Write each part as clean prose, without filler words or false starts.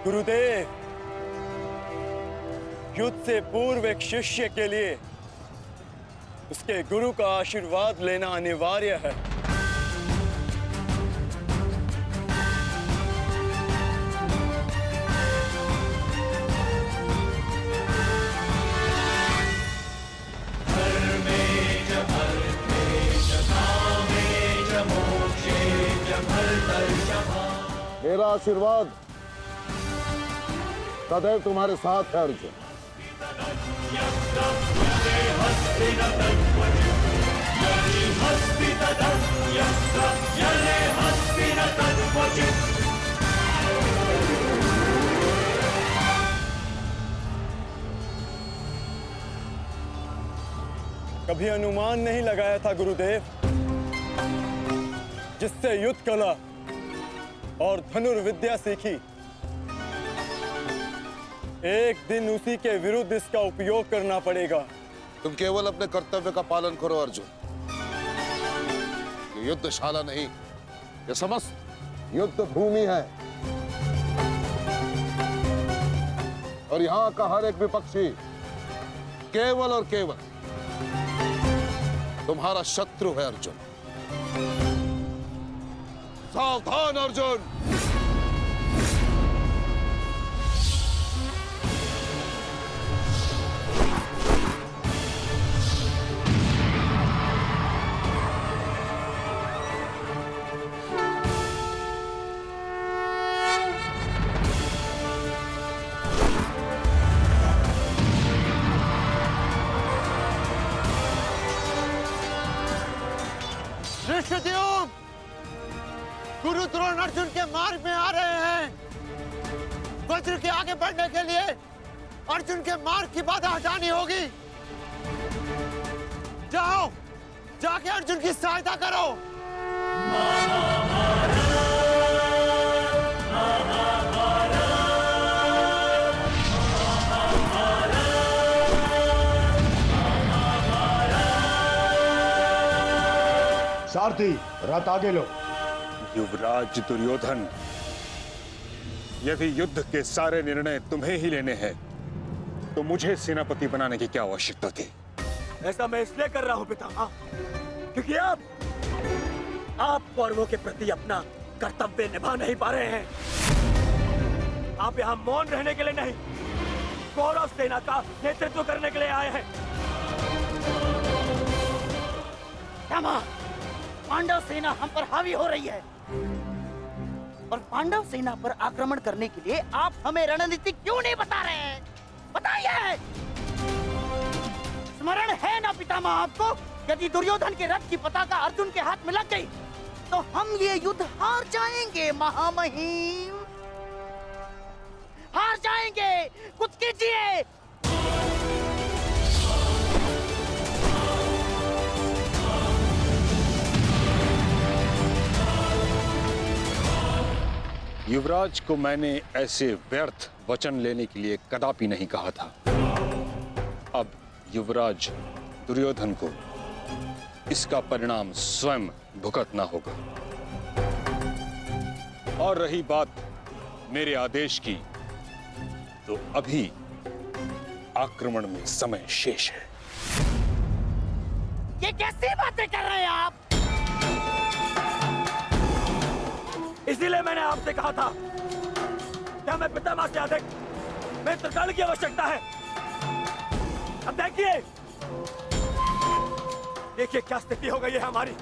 गुरुदेव, युद्ध से पूर्व एक शिष्य के लिए उसके गुरु का आशीर्वाद लेना अनिवार्य है। मेरा आशीर्वाद सदैव तुम्हारे साथ है अर्जुन। कभी अनुमान नहीं लगाया था गुरुदेव, जिससे युद्ध कला और धनुर्विद्या सीखी, एक दिन उसी के विरुद्ध इसका उपयोग करना पड़ेगा। तुम केवल अपने कर्तव्य का पालन करो अर्जुन। ये युद्धशाला नहीं, ये समस्त युद्ध भूमि है और यहाँ का हर एक विपक्षी केवल और केवल तुम्हारा शत्रु है अर्जुन। सावधान अर्जुन। ऋषिद्युम्न, गुरु द्रोण अर्जुन के मार्ग में आ रहे हैं। वज्र के आगे बढ़ने के लिए अर्जुन के मार्ग की बाधा हटानी होगी। जाओ, जाके अर्जुन की सहायता करो। सारथी, रथ आगे लो। युवराज दुर्योधन, यदि युद्ध के सारे निर्णय तुम्हें ही लेने हैं तो मुझे सेनापति बनाने की क्या आवश्यकता थी? ऐसा मैं इसलिए कर रहा हूं पितामह, क्योंकि आप कौरवों के प्रति अपना कर्तव्य निभा नहीं पा रहे हैं। आप यहाँ मौन रहने के लिए नहीं, कौरव सेना का नेतृत्व करने के लिए आए हैं। पांडव सेना हम पर हावी हो रही है और पांडव सेना पर आक्रमण करने के लिए आप हमें रणनीति क्यों नहीं बता रहे हैं? बताइए। स्मरण है ना पितामह आपको, यदि दुर्योधन के रथ की पताका अर्जुन के हाथ में लग गई तो हम ये युद्ध हार जाएंगे महामहिम, हार जाएंगे। कुछ कीजिए। युवराज को मैंने ऐसे व्यर्थ वचन लेने के लिए कदापि नहीं कहा था। अब युवराज दुर्योधन को इसका परिणाम स्वयं भुगतना होगा। और रही बात मेरे आदेश की, तो अभी आक्रमण में समय शेष है। ये कैसी बातें कर रहे हैं आप? इसीलिए मैंने आपसे कहा था कि हमें पितामह से अधिक मित्रकाल की आवश्यकता है। अब देखिए क्या स्थिति हो गई है हमारी।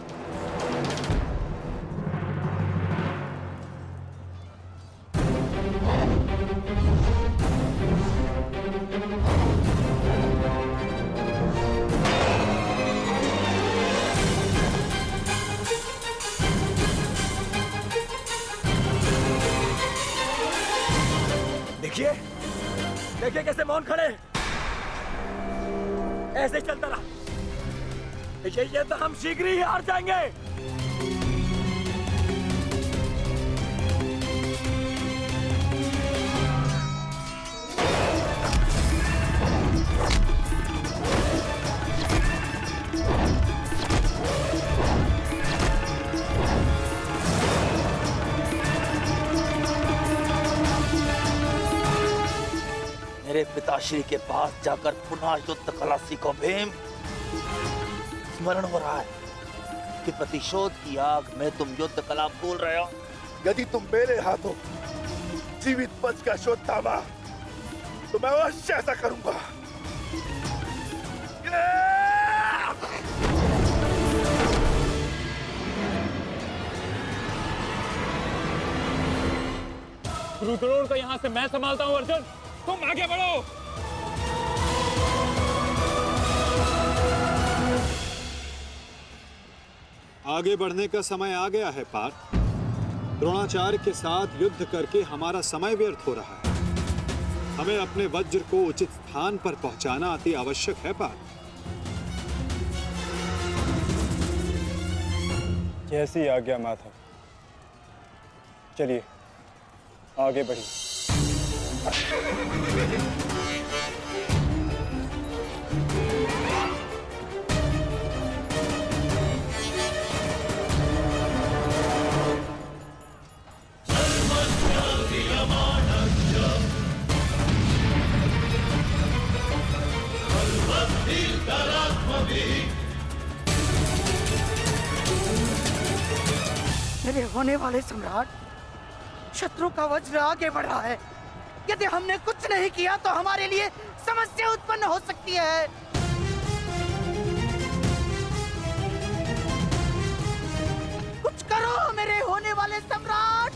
देखिए कैसे मौन खड़े, ऐसे चलता रहा ये तो हम शीघ्र ही हार जाएंगे। मेरे पिताश्री के पास जाकर पुनः युद्ध कला सीखो भीम। स्मरण हो रहा है कि प्रतिशोध की आग में तुम युद्ध कला भूल रहे हो। यदि तुम मेरे हाथों जीवित बच का शोध थामा तो मैं अवश्य ऐसा करूंगा। गुरु द्रोण को यहाँ से मैं संभालता हूँ। अर्जुन, तुम आगे बढ़ो। आगे बढ़ने का समय आ गया है पार्थ। द्रोणाचार्य के साथ युद्ध करके हमारा समय व्यर्थ हो रहा है। हमें अपने वज्र को उचित स्थान पर पहुंचाना अति आवश्यक है पार्थ। कैसी आज्ञा माधव। चलिए आगे बढ़िए। मेरे होने वाले सम्राट, शत्रु का वज्र आगे बढ़ रहा है। यदि हमने कुछ नहीं किया तो हमारे लिए समस्या उत्पन्न हो सकती है। कुछ करो मेरे होने वाले सम्राट।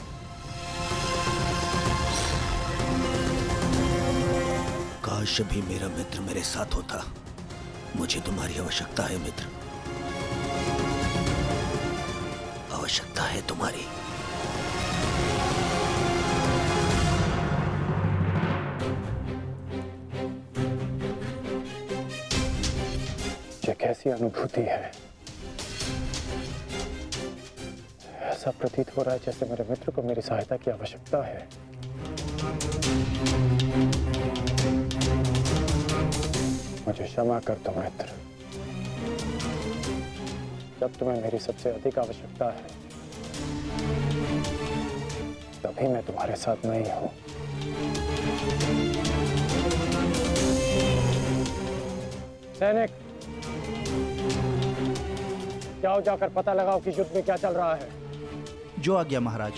काश भी मेरा मित्र मेरे साथ होता। मुझे तुम्हारी आवश्यकता है मित्र, आवश्यकता है तुम्हारी। ये कैसी अनुभूति है। ऐसा प्रतीत हो रहा है जैसे मेरे मित्र को मेरी सहायता की आवश्यकता है। मुझे क्षमा कर दो मित्र, जब तुम्हें मेरी सबसे अधिक आवश्यकता है तभी मैं तुम्हारे साथ नहीं हूं। सैनिक, जाओ जाकर पता लगाओ कि युद्ध में क्या चल रहा है। जो आज्ञा महाराज।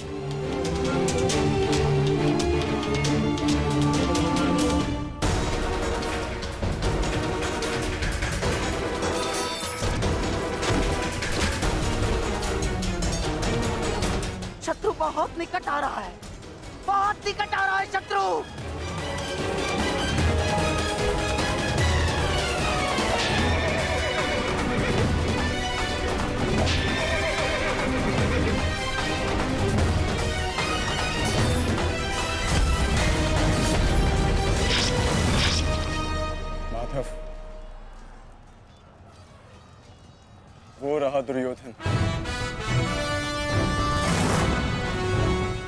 शत्रु बहुत निकट आ रहा है, बहुत निकट आ रहा है शत्रु। माधव, वो रहा दुर्योधन।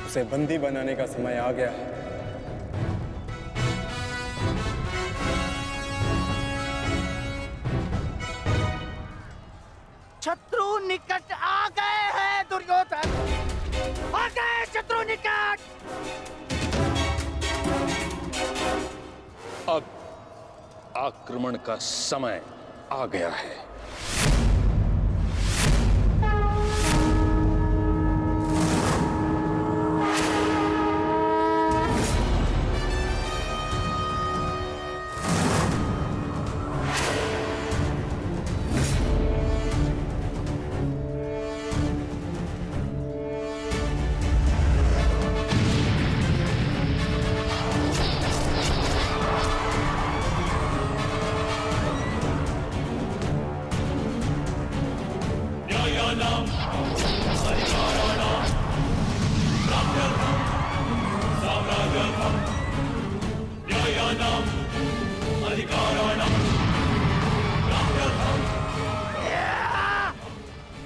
उसे बंदी बनाने का समय आ गया है। शत्रु निकट आ गए हैं दुर्योधन, आ गए शत्रु निकट। अब आक्रमण का समय आ गया है।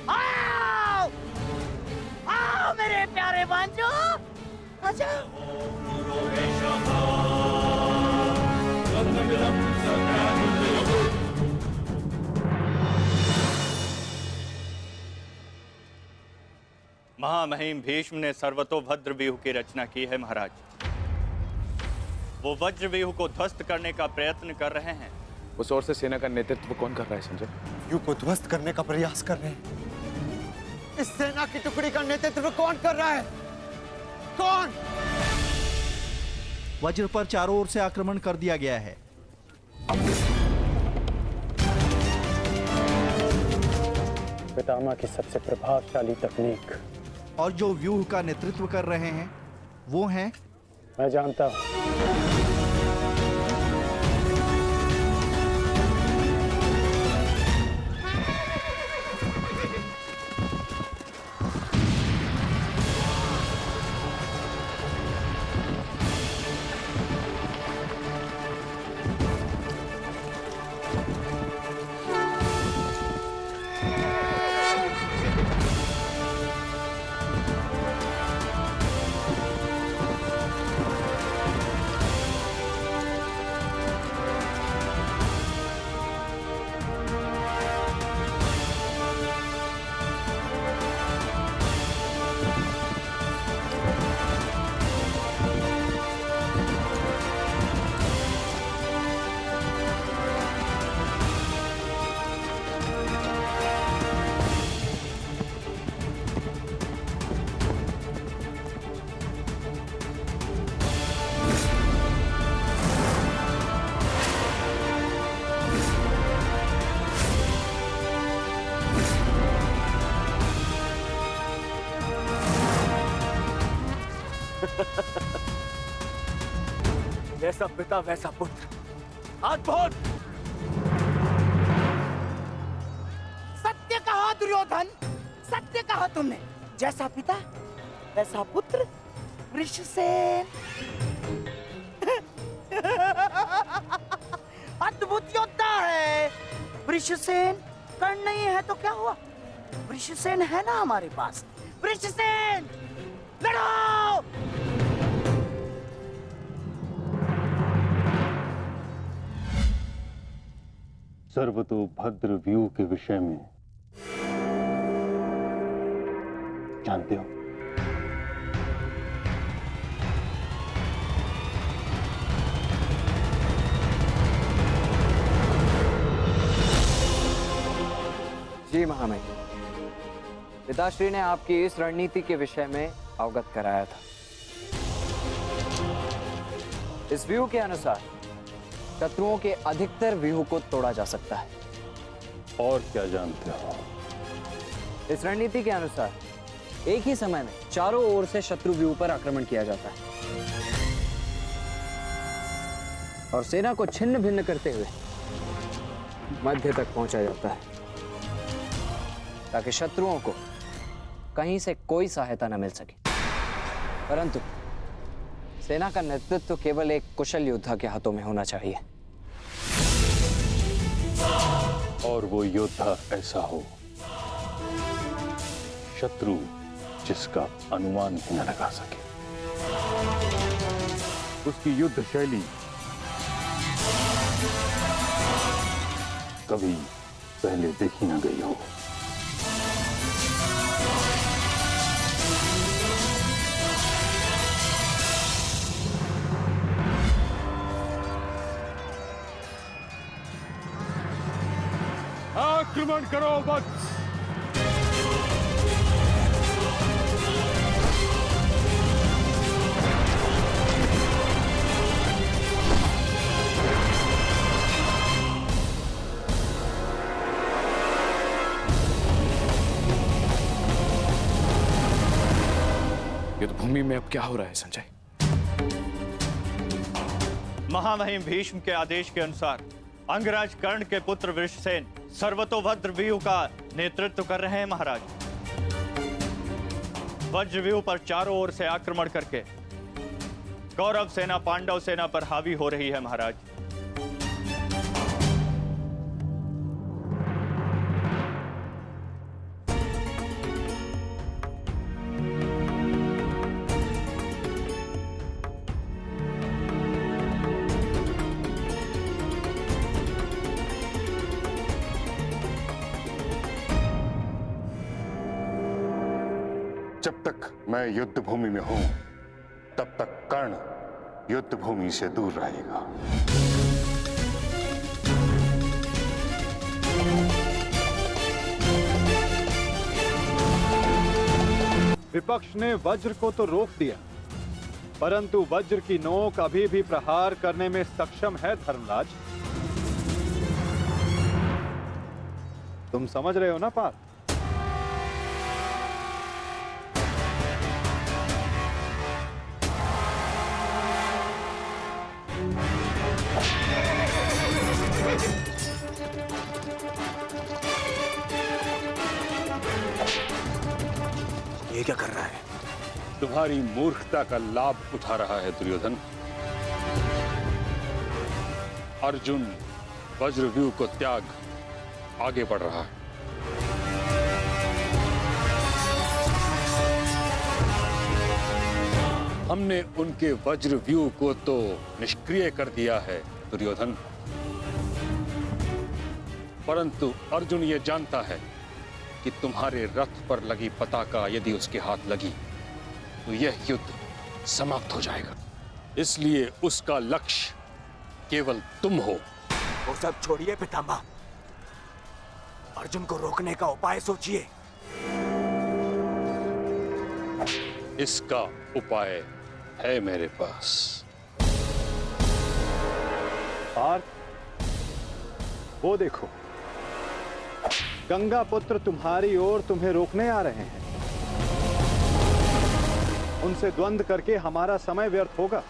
आओ, आओ मेरे प्यारे बांजो, आजा। महामहिम भीष्म ने सर्वतोभद्र व्यूह की रचना की है महाराज। वो वज्रव्यूह को ध्वस्त करने का प्रयत्न कर रहे हैं। उस ओर से सेना का नेतृत्व कौन कर रहा है संजय? व्यू को ध्वस्त करने का प्रयास कर रहे हैं। इस सेना की टुकड़ी का नेतृत्व कौन कर रहा है? कौन? वज्र पर चारों ओर से आक्रमण कर दिया गया है। पितामह की सबसे प्रभावशाली तकनीक। और जो व्यूह का नेतृत्व कर रहे हैं वो हैं, मैं जानता हूं। जैसा पिता वैसा पुत्र। हाथ बहुत। सत्य कहा दुर्योधन, सत्य कहा तुमने। जैसा पिता वैसा पुत्र वृषसेन। अद्भुत योद्धा है वृषसेन। कर्ण नहीं है तो क्या हुआ, वृषसेन है ना हमारे पास। वृषसेन लड़ो। सर्वतोभद्र व्यू के विषय में जानते हो? जी महामहिम, पिताश्री ने आपकी इस रणनीति के विषय में अवगत कराया था। इस व्यू के अनुसार शत्रुओं के अधिकतर व्यूह को तोड़ा जा सकता है। और क्या जानते हो? इस रणनीति के अनुसार एक ही समय में चारों ओर से शत्रु व्यूह पर आक्रमण किया जाता है और सेना को छिन्न भिन्न करते हुए मध्य तक पहुंचा जाता है ताकि शत्रुओं को कहीं से कोई सहायता न मिल सके। परंतु सेना का नेतृत्व केवल एक कुशल योद्धा के हाथों में होना चाहिए। और वो योद्धा ऐसा हो शत्रु जिसका अनुमान भी न लगा सके। उसकी युद्ध शैली कभी पहले देखी न गई हो। आक्रमण करो वत्स। युद्ध भूमि में अब क्या हो रहा है संजय? महामहिम भीष्म के आदेश के अनुसार अंगराज कर्ण के पुत्र वृषसेन सर्वतोभद्र व्यूह का नेतृत्व कर रहे हैं महाराज। वज्र व्यूह पर चारों ओर से आक्रमण करके कौरव सेना पांडव सेना पर हावी हो रही है महाराज। जब तक मैं युद्ध भूमि में हूं तब तक कर्ण युद्ध भूमि से दूर रहेगा। विपक्ष ने वज्र को तो रोक दिया, परंतु वज्र की नोक अभी भी प्रहार करने में सक्षम है धर्मराज। तुम समझ रहे हो ना पार्थ? ये क्या कर रहा है? तुम्हारी मूर्खता का लाभ उठा रहा है दुर्योधन। अर्जुन वज्रव्यूह को त्याग आगे बढ़ रहा है। हमने उनके वज्रव्यूह को तो निष्क्रिय कर दिया है दुर्योधन, परंतु अर्जुन ये जानता है कि तुम्हारे रथ पर लगी पताका यदि उसके हाथ लगी तो यह युद्ध समाप्त हो जाएगा। इसलिए उसका लक्ष्य केवल तुम हो। वो सब छोड़िए पितामह, अर्जुन को रोकने का उपाय सोचिए। इसका उपाय है मेरे पास। पार्थ, वो देखो, गंगा पुत्र तुम्हारी ओर तुम्हें रोकने आ रहे हैं। उनसे द्वंद्व करके हमारा समय व्यर्थ होगा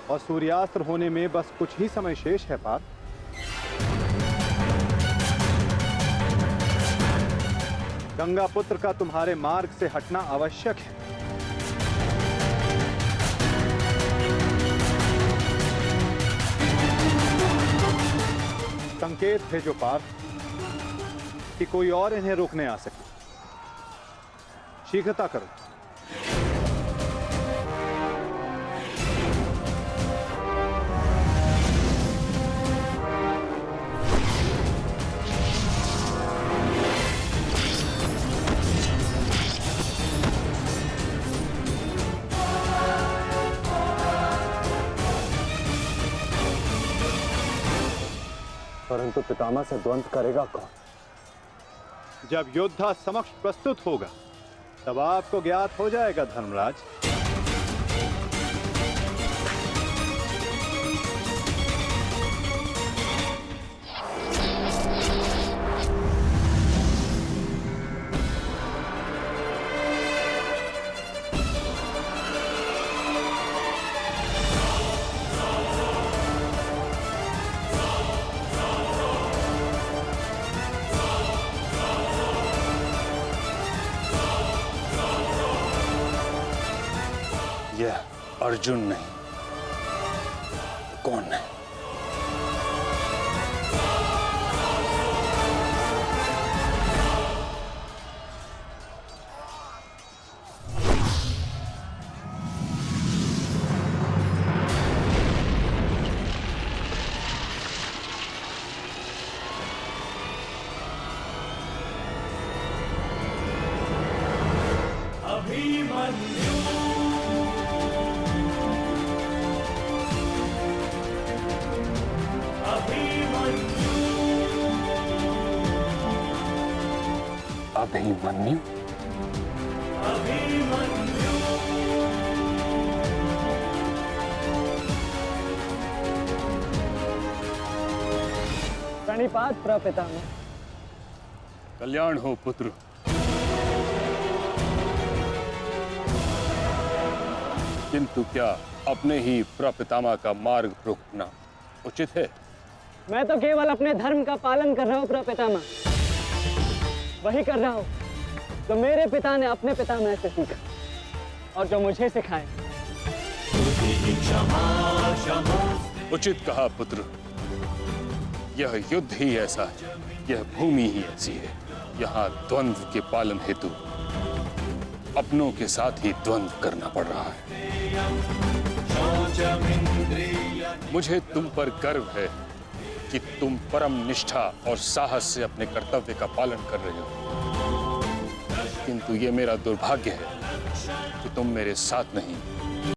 और सूर्यास्त्र होने में बस कुछ ही समय शेष है पार्थ। गंगा पुत्र का तुम्हारे मार्ग से हटना आवश्यक है। संकेत भेजो पार्थ कि कोई और इन्हें रोकने आ सके। शीघ्रता करो। परंतु पितामह से द्वंद्व करेगा कौन? जब योद्धा समक्ष प्रस्तुत होगा तब आपको ज्ञात हो जाएगा धर्मराज। यह अर्जुन नहीं, कौन है? अभिमन्यु? प्रणिपात प्रपितामह। कल्याण हो पुत्र। किंतु क्या अपने ही प्रपितामह का मार्ग रोकना उचित है? मैं तो केवल अपने धर्म का पालन कर रहा हूँ प्रपितामह। वही कर रहा हूँ जो मेरे पिता ने अपने पितामह से सीखा और जो मुझे सिखाए। उचित कहा पुत्र। यह युद्ध ही ऐसा है, यह भूमि ही ऐसी है। यहाँ द्वंद्व के पालन हेतु अपनों के साथ ही द्वंद्व करना पड़ रहा है। मुझे तुम पर गर्व है कि तुम परम निष्ठा और साहस से अपने कर्तव्य का पालन कर रहे हो, किंतु ये मेरा दुर्भाग्य है कि तुम मेरे साथ नहीं